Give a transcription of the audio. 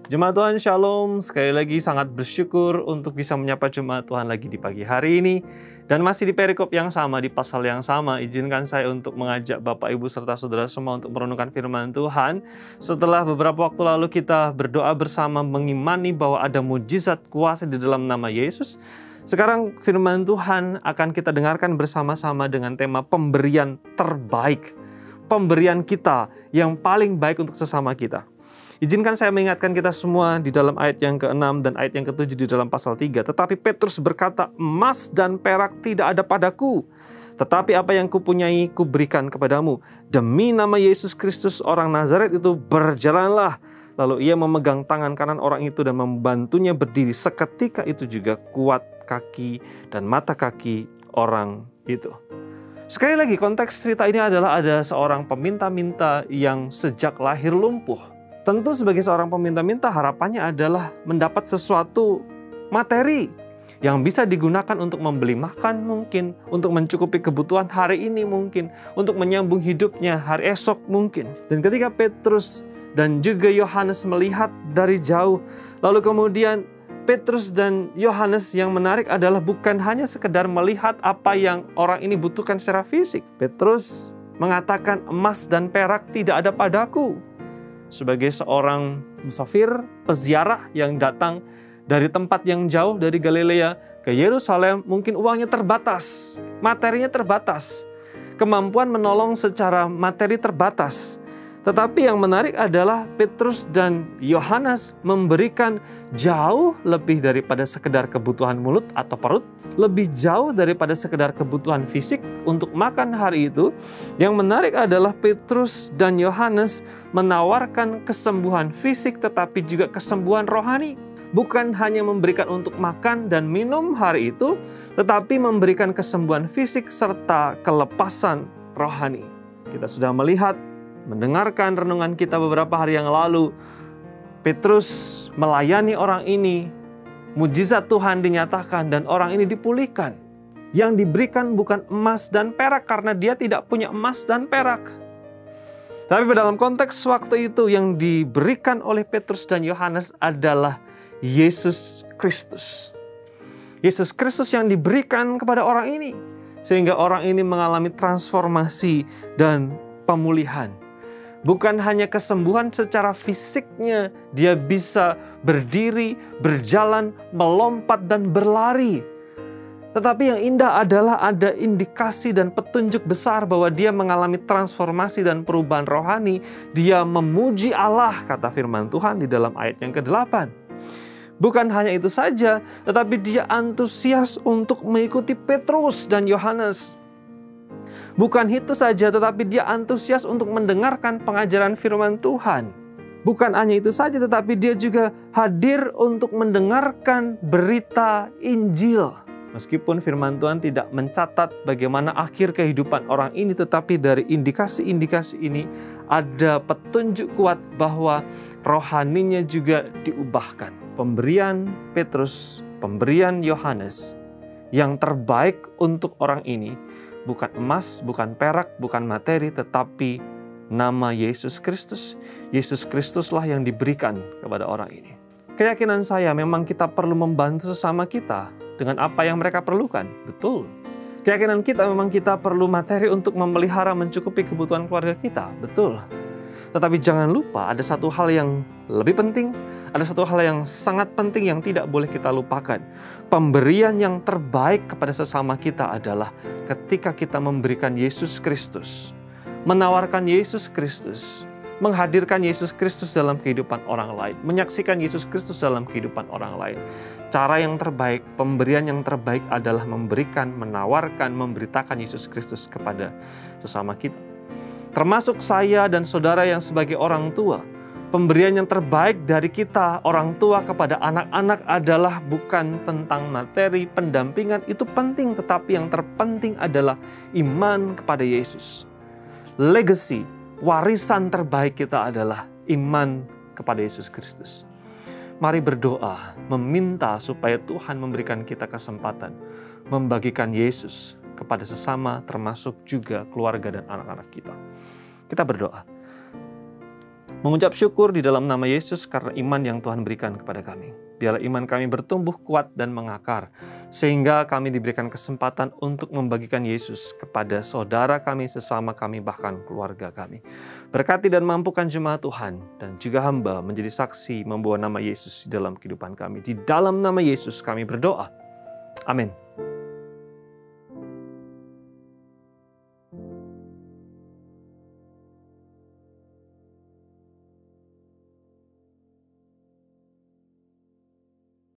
Jemaat Tuhan Shalom, sekali lagi sangat bersyukur untuk bisa menyapa Jemaat Tuhan lagi di pagi hari ini. Dan masih di perikop yang sama, di pasal yang sama, izinkan saya untuk mengajak Bapak, Ibu, serta Saudara semua untuk merenungkan firman Tuhan. Setelah beberapa waktu lalu kita berdoa bersama mengimani bahwa ada mujizat kuasa di dalam nama Yesus. Sekarang firman Tuhan akan kita dengarkan bersama-sama dengan tema pemberian terbaik. Pemberian kita yang paling baik untuk sesama kita. Izinkan saya mengingatkan kita semua di dalam ayat yang ke-6 dan ayat yang ke-7 di dalam pasal 3. Tetapi Petrus berkata, emas dan perak tidak ada padaku, tetapi apa yang kupunyai kuberikan kepadamu. Demi nama Yesus Kristus orang Nazaret itu berjalanlah. Lalu ia memegang tangan kanan orang itu dan membantunya berdiri. Seketika itu juga kuat kaki dan mata kaki orang itu. Sekali lagi konteks cerita ini adalah ada seorang peminta-minta yang sejak lahir lumpuh. Tentu sebagai seorang peminta-minta harapannya adalah mendapat sesuatu materi yang bisa digunakan untuk membeli makan mungkin, untuk mencukupi kebutuhan hari ini mungkin, untuk menyambung hidupnya hari esok mungkin. Dan ketika Petrus dan juga Yohanes melihat dari jauh, lalu kemudian Petrus dan Yohanes yang menarik adalah bukan hanya sekedar melihat apa yang orang ini butuhkan secara fisik. Petrus mengatakan emas dan perak tidak ada padaku. Sebagai seorang musafir, peziarah yang datang dari tempat yang jauh dari Galilea ke Yerusalem, mungkin uangnya terbatas, materinya terbatas, kemampuan menolong secara materi terbatas. Tetapi yang menarik adalah Petrus dan Yohanes memberikan jauh lebih daripada sekedar kebutuhan mulut atau perut, lebih jauh daripada sekedar kebutuhan fisik untuk makan hari itu. Yang menarik adalah Petrus dan Yohanes menawarkan kesembuhan fisik tetapi juga kesembuhan rohani. Bukan hanya memberikan untuk makan dan minum hari itu, tetapi memberikan kesembuhan fisik serta kelepasan rohani. Kita sudah melihat, mendengarkan renungan kita beberapa hari yang lalu, Petrus melayani orang ini, mujizat Tuhan dinyatakan dan orang ini dipulihkan. Yang diberikan bukan emas dan perak karena dia tidak punya emas dan perak. Tapi dalam konteks waktu itu yang diberikan oleh Petrus dan Yohanes adalah Yesus Kristus. Yesus Kristus yang diberikan kepada orang ini. Sehingga orang ini mengalami transformasi dan pemulihan. Bukan hanya kesembuhan secara fisiknya, dia bisa berdiri, berjalan, melompat, dan berlari. Tetapi yang indah adalah ada indikasi dan petunjuk besar bahwa dia mengalami transformasi dan perubahan rohani. Dia memuji Allah, kata firman Tuhan di dalam ayat yang ke-8. Bukan hanya itu saja, tetapi dia antusias untuk mengikuti Petrus dan Yohanes. Bukan itu saja, tetapi dia antusias untuk mendengarkan pengajaran firman Tuhan. Bukan hanya itu saja, tetapi dia juga hadir untuk mendengarkan berita Injil. Meskipun firman Tuhan tidak mencatat bagaimana akhir kehidupan orang ini, tetapi dari indikasi-indikasi ini ada petunjuk kuat bahwa rohaninya juga diubahkan. Pemberian Petrus, pemberian Yohanes yang terbaik untuk orang ini bukan emas, bukan perak, bukan materi, tetapi nama Yesus Kristus. Yesus Kristuslah yang diberikan kepada orang ini. Keyakinan saya memang kita perlu membantu sesama kita dengan apa yang mereka perlukan. Betul. Keyakinan kita memang kita perlu materi untuk memelihara, mencukupi kebutuhan keluarga kita. Betul. Tetapi jangan lupa ada satu hal yang lebih penting, ada satu hal yang sangat penting yang tidak boleh kita lupakan. Pemberian yang terbaik kepada sesama kita adalah ketika kita memberikan Yesus Kristus, menawarkan Yesus Kristus, menghadirkan Yesus Kristus dalam kehidupan orang lain, menyaksikan Yesus Kristus dalam kehidupan orang lain. Cara yang terbaik, pemberian yang terbaik adalah memberikan, menawarkan, memberitakan Yesus Kristus kepada sesama kita. Termasuk saya dan saudara yang sebagai orang tua. Pemberian yang terbaik dari kita, orang tua, kepada anak-anak adalah bukan tentang materi, pendampingan, itu penting, tetapi yang terpenting adalah iman kepada Yesus. Legacy, warisan terbaik kita adalah iman kepada Yesus Kristus. Mari berdoa, meminta supaya Tuhan memberikan kita kesempatan membagikan Yesus kepada sesama, termasuk juga keluarga dan anak-anak kita. Kita berdoa. Mengucap syukur di dalam nama Yesus karena iman yang Tuhan berikan kepada kami. Biarlah iman kami bertumbuh kuat dan mengakar, sehingga kami diberikan kesempatan untuk membagikan Yesus kepada saudara kami, sesama kami, bahkan keluarga kami. Berkati dan mampukan jemaat Tuhan dan juga hamba menjadi saksi membawa nama Yesus di dalam kehidupan kami. Di dalam nama Yesus kami berdoa. Amin.